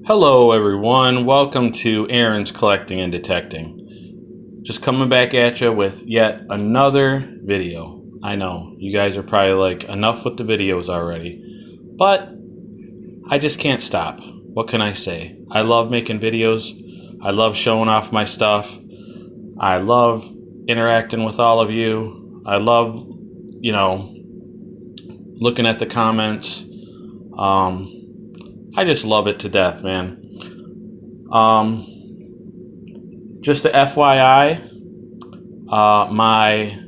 Hello, everyone. Welcome to Aaron's Collecting and Detecting. Just coming back at you with yet another video. I know, you guys are probably like, enough with the videos already. But I just can't stop. What can I say? I love making videos. I love showing off my stuff. I love interacting with all of you. I love, looking at the comments. I just love it to death, man. Just a FYI, my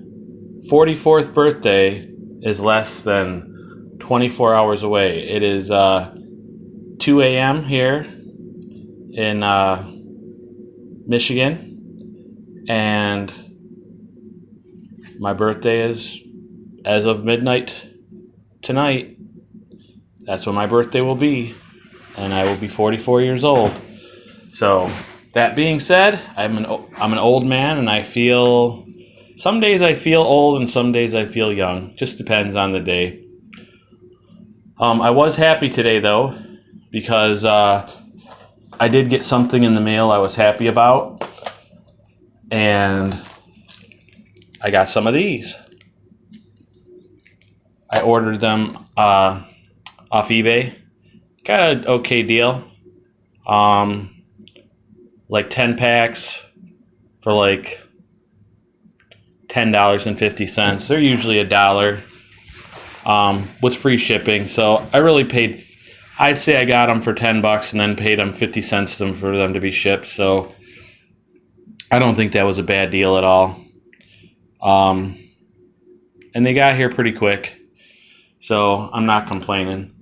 44th birthday is less than 24 hours away. It is 2 a.m. here in Michigan, and my birthday is as of midnight tonight. That's when my birthday will be, and I will be 44 years old. So that being said, I'm an old man, and I feel some days I feel old and some days I feel young. Just depends on the day. I was happy today though, because I did get something in the mail I was happy about, and I got some of these. I ordered them off eBay. Got an okay deal. Like 10 packs for like $10.50. They're usually $1 with free shipping. So I really paid. I'd say I got them for $10 and then paid them 50 cents for them to be shipped. So I don't think that was a bad deal at all. And they got here pretty quick, so I'm not complaining.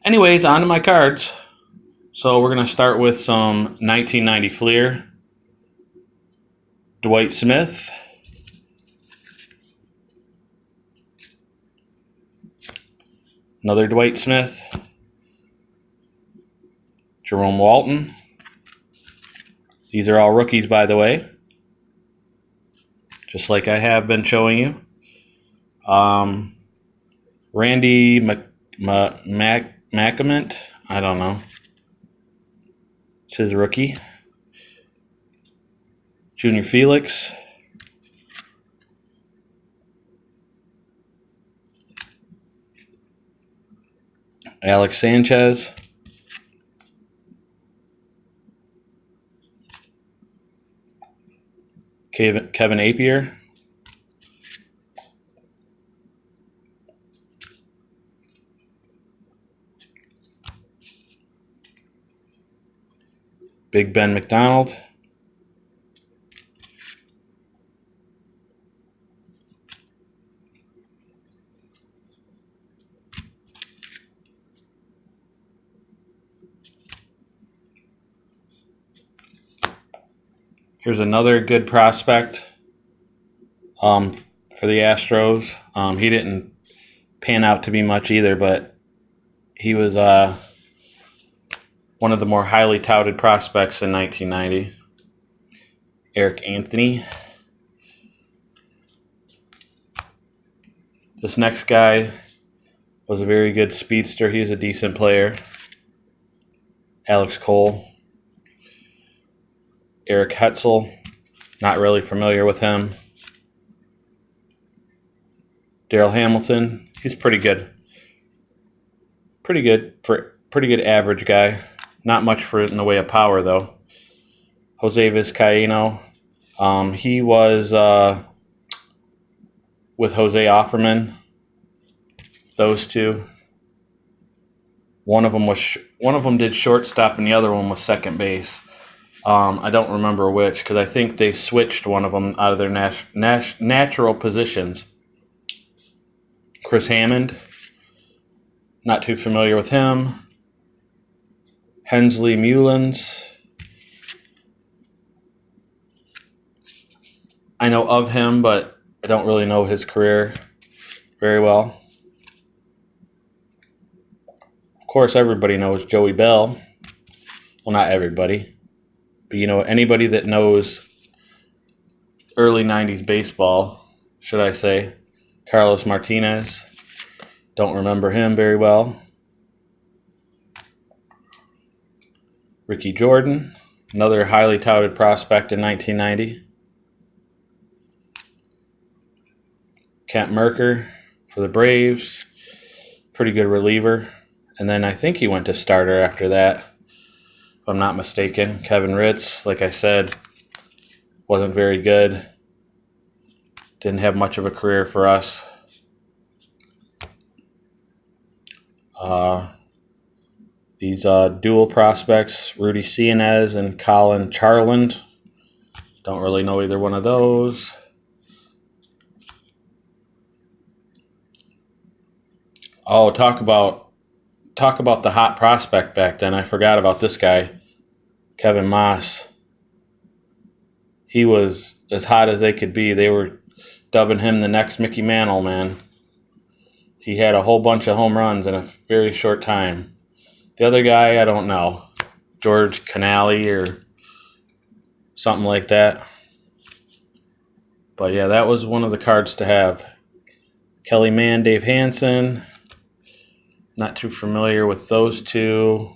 Anyways, on to my cards. So we're going to start with some 1990 Fleer, Dwight Smith, another Dwight Smith, Jerome Walton. These are all rookies, by the way, just like I have been showing you. Randy McMament, I don't know. It's his rookie. Junior Felix. Alex Sanchez. Kevin Appier. Big Ben McDonald. Here's another good prospect for the Astros. He didn't pan out to be much either, but he was one of the more highly touted prospects in 1990. Eric Anthony. This next guy was a very good speedster. He was a decent player. Alex Cole. Eric Hetzel. Not really familiar with him. Darryl Hamilton. He's pretty good. Pretty good average guy. Not much for it in the way of power, though. Jose Vizcaino. He was with Jose Offerman. Those two. One of them did shortstop, and the other one was second base. I don't remember which, because I think they switched one of them out of their natural positions. Chris Hammond. Not too familiar with him. Hensley Mullins. I know of him, but I don't really know his career very well. Of course, everybody knows Joey Bell. Well, not everybody, but anybody that knows early 90s baseball, should I say. Carlos Martinez. Don't remember him very well. Ricky Jordan, another highly touted prospect in 1990. Kent Mercker for the Braves, pretty good reliever. And then I think he went to starter after that, if I'm not mistaken. Kevin Ritz, like I said, wasn't very good. Didn't have much of a career for us. These dual prospects, Rudy Cianez and Colin Charland. Don't really know either one of those. Oh, talk about the hot prospect back then. I forgot about this guy, Kevin Moss. He was as hot as they could be. They were dubbing him the next Mickey Mantle, man. He had a whole bunch of home runs in a very short time. The other guy, I don't know. George Canali or something like that. But yeah, that was one of the cards to have. Kelly Mann, Dave Hansen. Not too familiar with those two.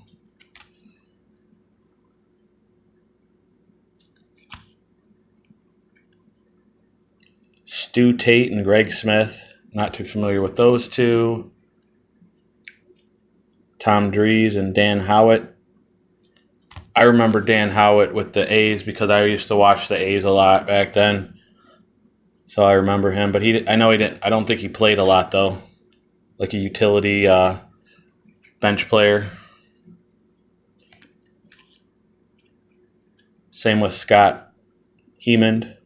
Stu Tate and Greg Smith. Not too familiar with those two. Tom Dries and Dan Howitt. I remember Dan Howitt with the A's because I used to watch the A's a lot back then. So I remember him, but I don't think he played a lot though. Like a utility bench player. Same with Scott Hemond,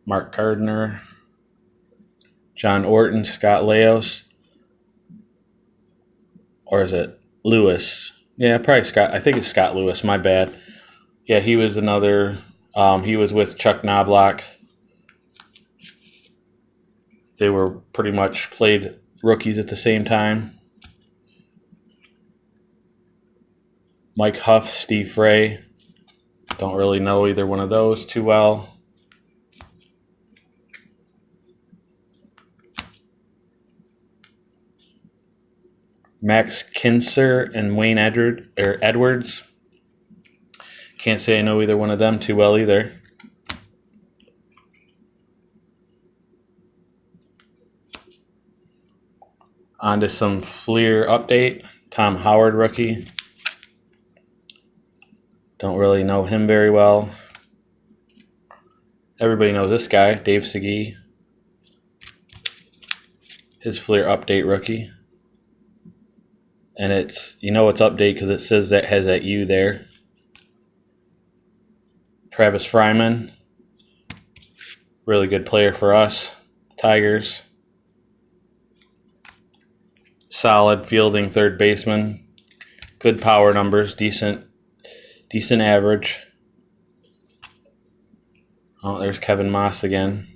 Mark Gardner, John Orton, Scott Leos, or is it Lewis? Yeah, probably Scott. I think it's Scott Lewis. My bad. Yeah, he was another. He was with Chuck Knobloch. They were pretty much played rookies at the same time. Mike Huff, Steve Frey. Don't really know either one of those too well. Max Kinser and Wayne Edwards. Can't say I know either one of them too well either. On to some Fleer update. Tom Howard rookie. Don't really know him very well. Everybody knows this guy, Dave Segui. His Fleer update rookie. And it's update because it says that has that U there. Travis Fryman. Really good player for us. Tigers. Solid fielding third baseman. Good power numbers. Decent average. Oh, there's Kevin Moss again.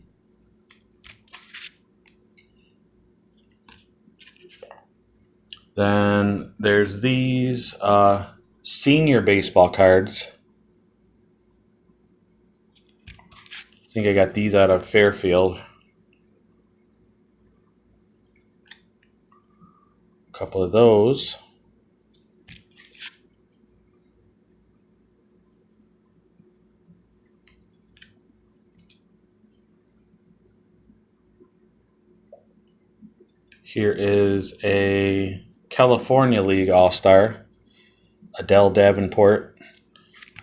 Then there's these senior baseball cards. I think I got these out of Fairfield. A couple of those. Here is a California League All-Star, Adele Davenport.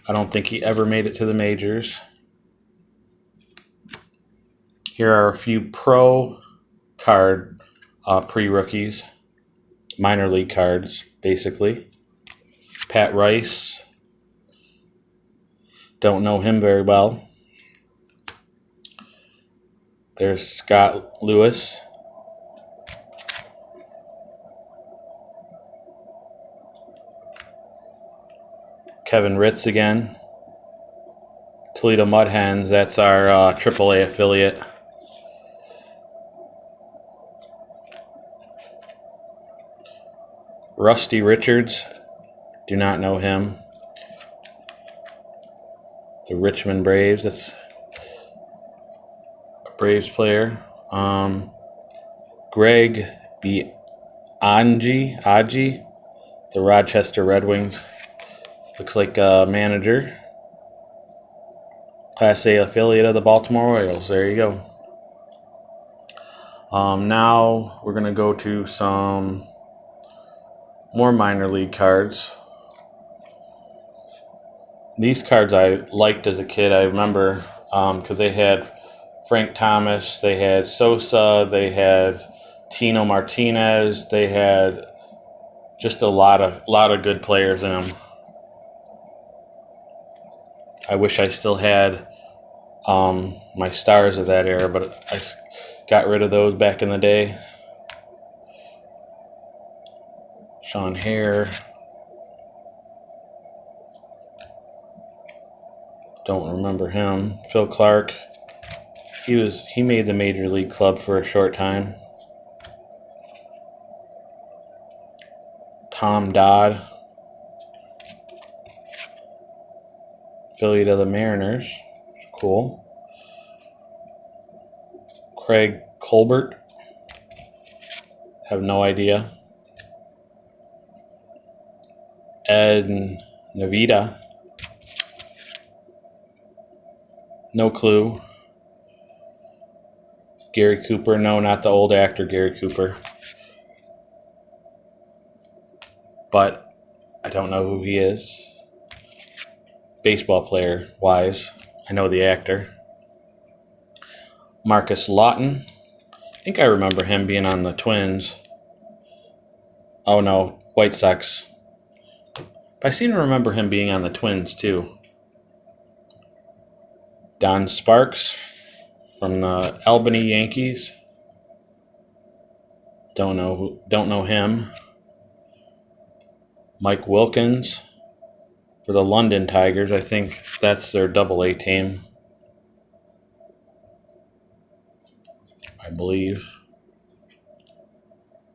I don't think he ever made it to the majors. Here are a few pro card pre-rookies, minor league cards, basically. Pat Rice. Don't know him very well. There's Scott Lewis. Kevin Ritz again. Toledo Mud Hens, that's our AAA affiliate. Rusty Richards, do not know him. The Richmond Braves, that's a Braves player. Greg Aji, the Rochester Red Wings. Looks like a manager. Class A affiliate of the Baltimore Orioles. There you go. Now we're going to go to some more minor league cards. These cards I liked as a kid. I remember because they had Frank Thomas, they had Sosa, they had Tino Martinez, they had just a lot of good players in them. I wish I still had my stars of that era, but I got rid of those back in the day. Sean Hare. Don't remember him. Phil Clark. He made the major league club for a short time. Tom Dodd. Affiliate of the Mariners. Cool. Craig Colbert. Have no idea. Ed Navita. No clue. Gary Cooper. No, not the old actor Gary Cooper. But I don't know who he is. Baseball player wise, I know the actor. Marcus Lawton. I think I remember him being on the Twins. Oh no, White Sox. I seem to remember him being on the Twins too. Don Sparks from the Albany Yankees. Don't know him. Mike Wilkins for the London Tigers. I think that's their Double-A team, I believe.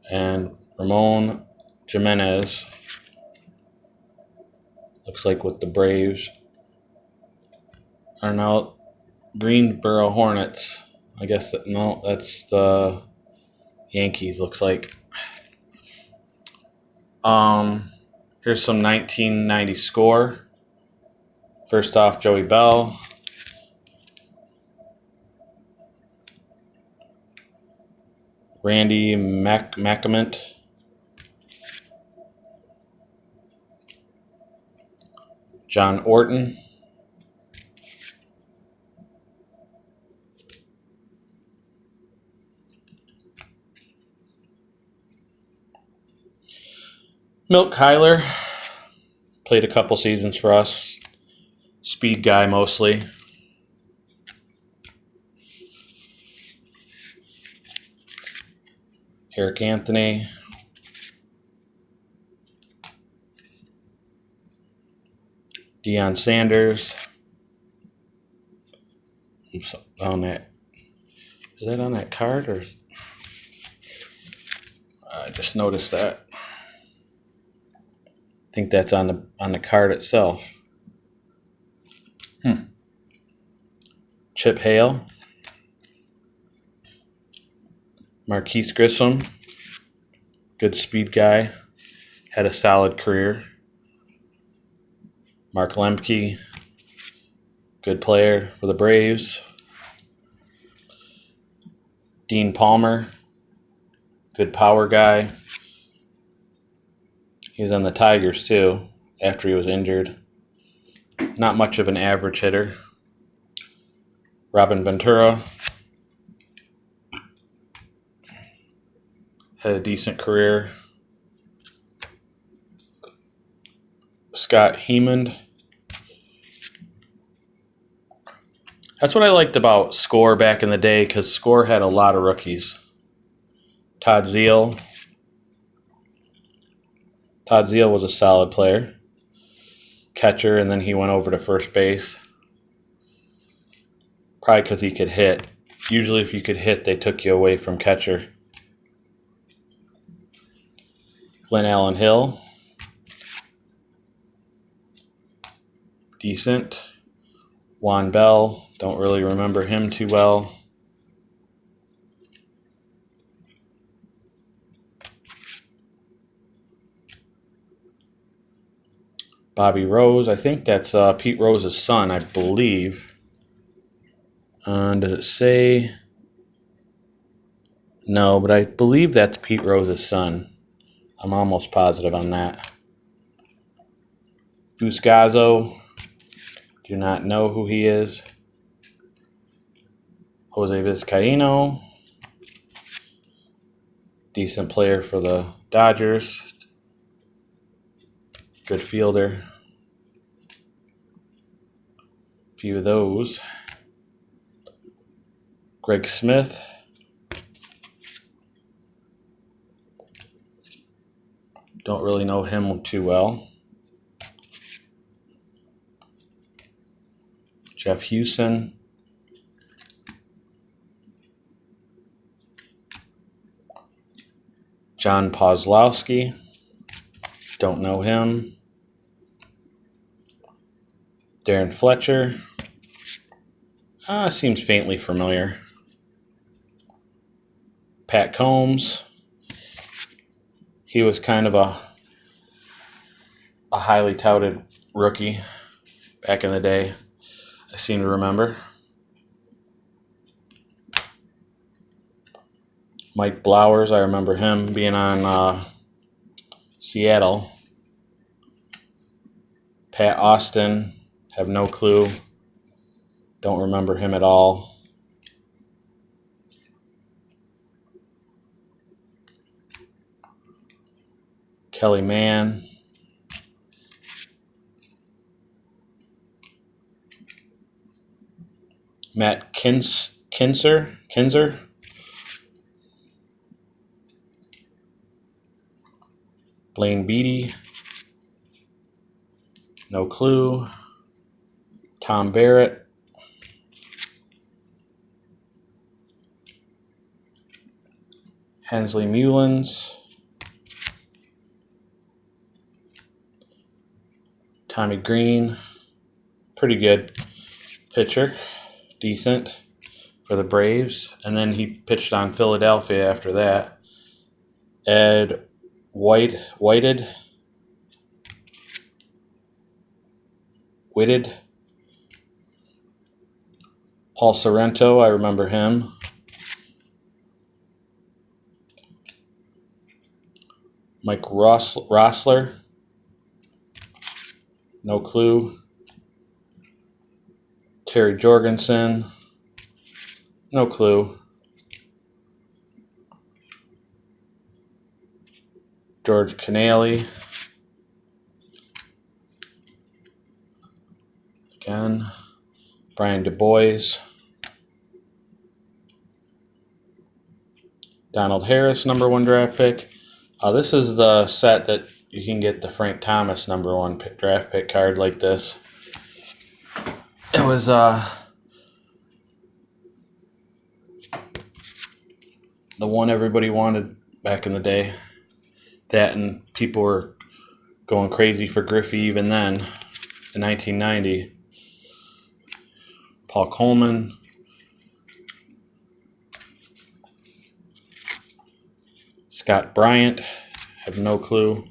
And Ramon Jimenez. Looks like with the Braves. Are now Greensboro Hornets. I guess no, that's the Yankees. Looks like. Here's some 1990 score. First off, Joey Bell. Randy McCament. John Orton. Milt Kyler. Played a couple seasons for us. Speed guy mostly. Eric Anthony. Deion Sanders. On that. Is that on that card or? I just noticed that. I think that's on the card itself. Chip Hale. Marquise Grissom. Good speed guy. Had a solid career. Mark Lemke. Good player for the Braves. Dean Palmer. Good power guy. He was on the Tigers too after he was injured. Not much of an average hitter. Robin Ventura. Had a decent career. Scott Hemond. That's what I liked about Score back in the day, because Score had a lot of rookies. Todd Zeile. Todd Zeile was a solid player. Catcher, and then he went over to first base. Probably because he could hit. Usually if you could hit, they took you away from catcher. Glenn Allen Hill. Decent. Juan Bell. Don't really remember him too well. Bobby Rose. I think that's Pete Rose's son, I believe. Does it say? No, but I believe that's Pete Rose's son. I'm almost positive on that. Buscazzo. Do not know who he is. Jose Vizcaino. Decent player for the Dodgers. Good fielder. A few of those. Greg Smith. Don't really know him too well. Jeff Houston. John Kozlowski. Don't know him. Darren Fletcher. Seems faintly familiar. Pat Combs. He was kind of a highly touted rookie back in the day, I seem to remember. Mike Blowers, I remember him being on Seattle. Pat Austin, have no clue. Don't remember him at all. Kelly Mann. Matt Kinzer. Blaine Beatty. No clue. Tom Barrett. Hensley Mullins. Tommy Green. Pretty good pitcher. Decent for the Braves. And then he pitched on Philadelphia after that. Ed Whitted. Paul Sorrento, I remember him. Mike Rossler. No clue. Terry Jorgensen. No clue. George Canale. Again. Brian Du Bois. Donald Harris, number 1 draft pick. This is the set that you can get the Frank Thomas number 1 draft pick card like this. It was the one everybody wanted back in the day. That, and people were going crazy for Griffey even then in 1990. Paul Coleman. Scott Bryant. Have no clue.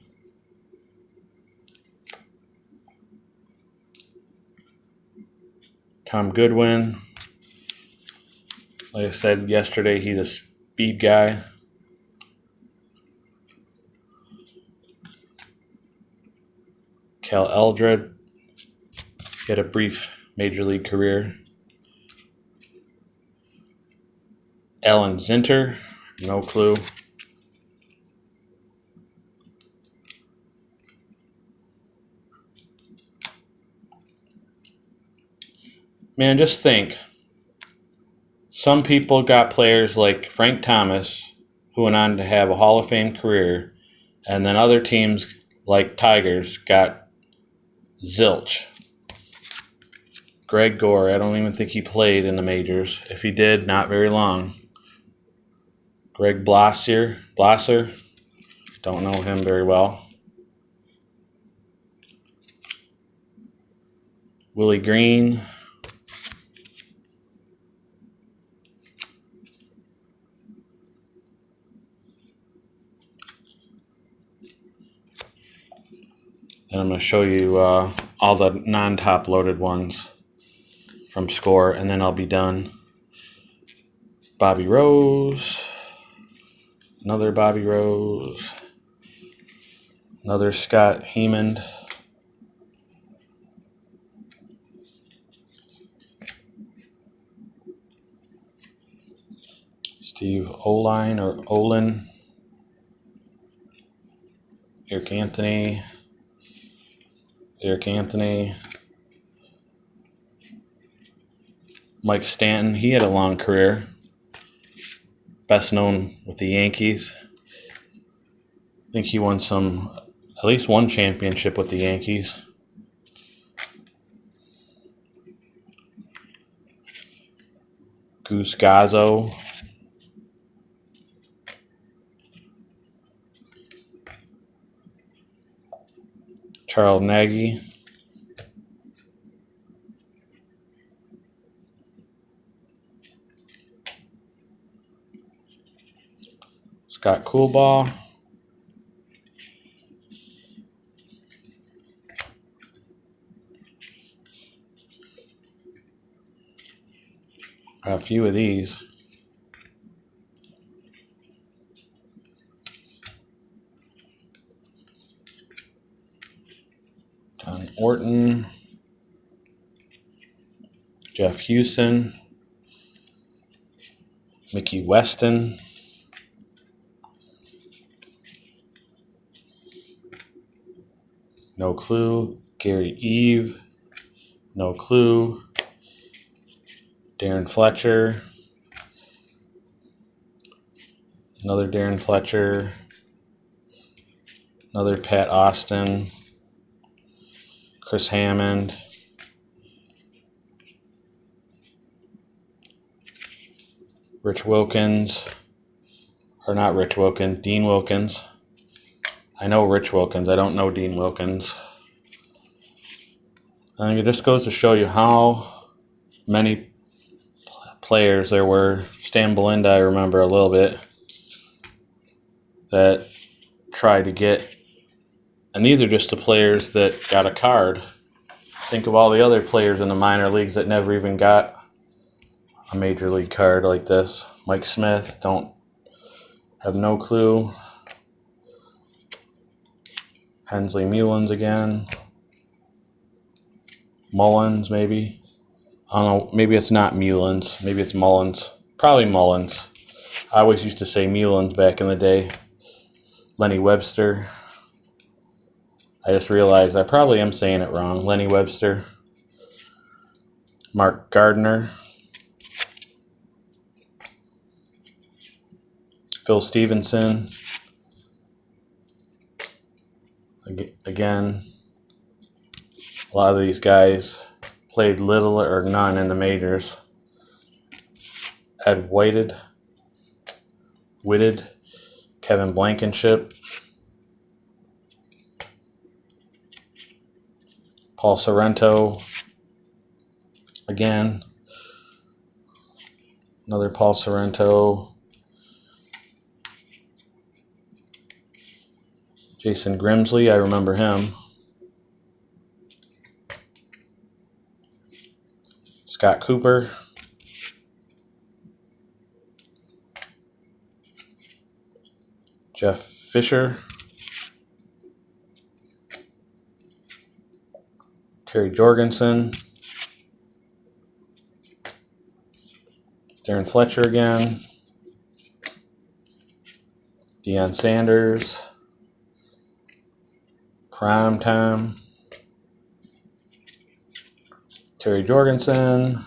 Tom Goodwin. Like I said yesterday, he's a speed guy. Cal Eldred. He had a brief major league career. Alan Zinter. No clue. Man, just think. Some people got players like Frank Thomas, who went on to have a Hall of Fame career, and then other teams like Tigers got zilch. Greg Gore, I don't even think he played in the majors. If he did, not very long. Greg Blosser, don't know him very well. Willie Green. And I'm going to show you all the non-top loaded ones from Score, and then I'll be done. Bobby Rose. Another Bobby Rose. Another Scott Hemond. Steve Oline or Olin. Eric Anthony. Mike Stanton. He had a long career. Best known with the Yankees. I think he won at least one championship with the Yankees. Goose Gazzo. Charles Nagy. Scott Coolbaugh. A few of these. John Orton. Jeff Houston. Mickey Weston. No clue. Gary Eve. No clue. Darren Fletcher. Another Darren Fletcher. Another Pat Austin. Chris Hammond. Rich Wilkins. Or not Rich Wilkins, Dean Wilkins. I know Rich Wilkins. I don't know Dean Wilkins. I think it just goes to show you how many players there were. Stan Belinda, I remember a little bit, that tried to get, and these are just the players that got a card. Think of all the other players in the minor leagues that never even got a major league card like this. Mike Smith, have no clue. Hensley Mullins again. Mullins, maybe. I don't know. Maybe it's not Mullins. Maybe it's Mullins. Probably Mullins. I always used to say Mullins back in the day. Lenny Webster. I just realized I probably am saying it wrong. Lenny Webster. Mark Gardner. Phil Stevenson. Again, a lot of these guys played little or none in the majors. Ed Whitted, Kevin Blankenship, Paul Sorrento, again, another Paul Sorrento, Jason Grimsley, I remember him. Scott Cooper. Jeff Fisher. Terry Jorgensen. Darren Fletcher again. Deion Sanders. Prime Time. Terry Jorgensen.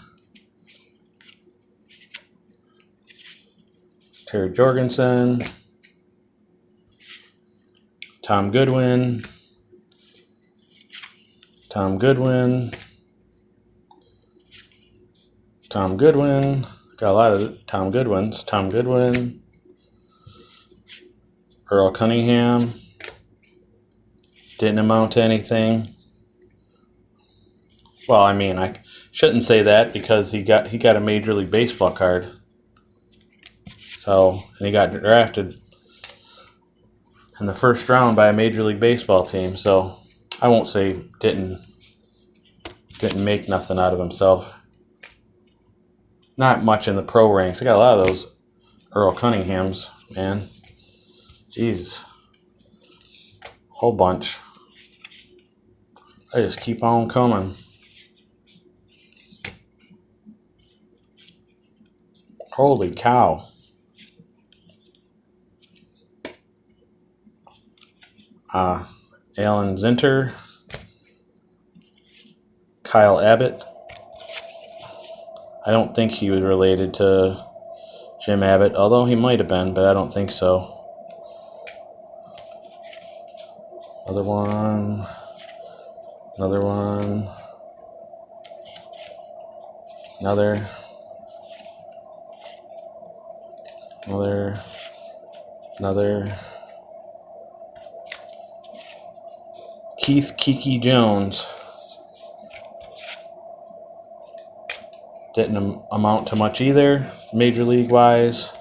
Tom Goodwin. Got a lot of Tom Goodwin. Earl Cunningham. Didn't amount to anything. Well, I mean, I shouldn't say that because he got a Major League Baseball card. So, and he got drafted in the first round by a Major League Baseball team. So, I won't say didn't make nothing out of himself. Not much in the pro ranks. I got a lot of those Earl Cunninghams, man. Jeez. Whole bunch. They just keep on coming. Holy cow. Alan Zinter. Kyle Abbott. I don't think he was related to Jim Abbott, although he might have been, but I don't think so. Another one. Another one. Another. Keith Kiki Jones. Didn't amount to much either, major league wise.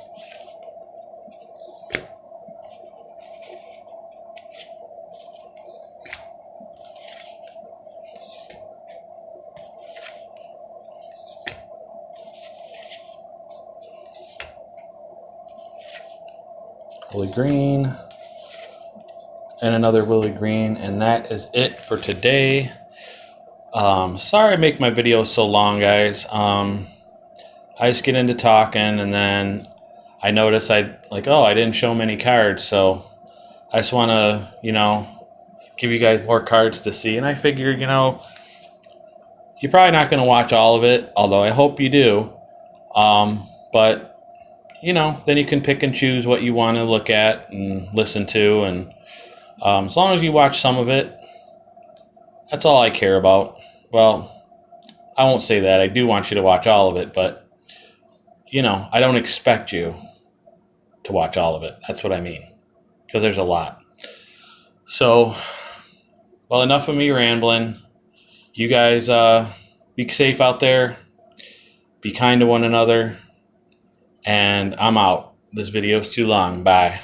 Willie Green. And another Willie Green. And that is it for today. Sorry I make my videos so long, guys. I just get into talking, and then I notice I didn't show many cards, so I just want to, give you guys more cards to see. And I figure, you're probably not going to watch all of it, although I hope you do. But, then you can pick and choose what you want to look at and listen to. And as long as you watch some of it, that's all I care about. Well, I won't say that. I do want you to watch all of it, but, I don't expect you to watch all of it. That's what I mean, because there's a lot. So, well, enough of me rambling. You guys be safe out there. Be kind to one another. And I'm out. This video is too long. Bye.